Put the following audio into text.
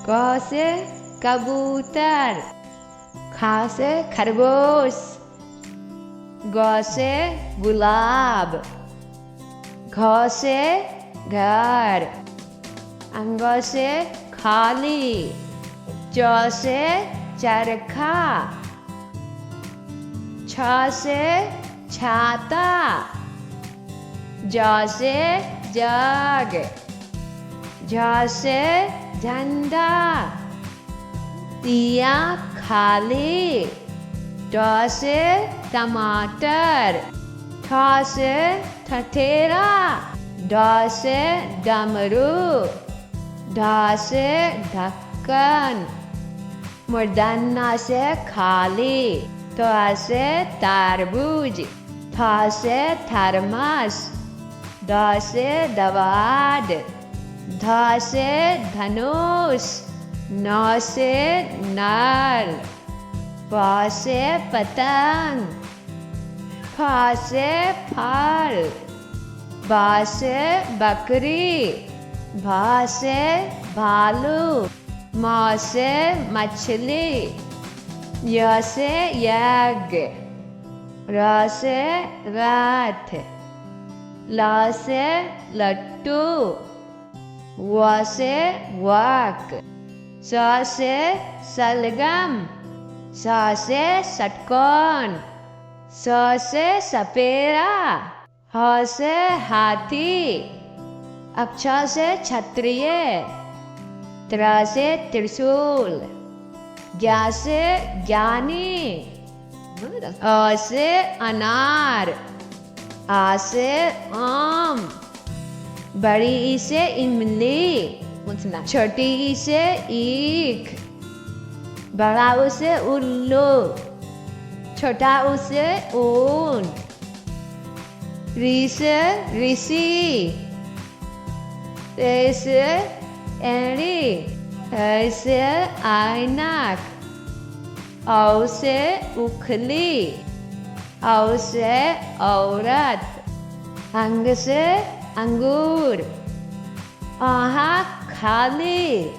क से कबूतर, ख से खरगोश, ग से गुलाब, घ से घर, अंग से खाली, च से चरखा, छ से छाता, ज से जग, झ से झंडा, तिया खाली, ट से टमाटर, ठ से ठठेरा, ड से डमरू, ढ से ढक्कन, मूर्धन्य से खाली, त से तरबूज, थ से थर्मस, द से दवाद, ध से धनुष, न से नल, प से पतंग, फ से फल, ब से बकरी, भ से भालू, म से मछली, य से यज्ञ, र से रथ, ल से लट्टू, व से वक, स से सलगम, स से षटकोण, स से सपेरा, ह से हाथी, अक्ष से क्षत्रिय, त्र से त्रिशूल, ज्ञ से ज्ञानी, अ से अनार, आ से आम, बड़ी ई से इमली, छोटी ई से ईख, बड़ा ऊ से उल्लू, छोटा ऊ से ऊन, री से ऋषि, ते से एड़ी, है से ऐनक, औ से उखली, औ से औरत, अंग से अंगूर, आहा खाली।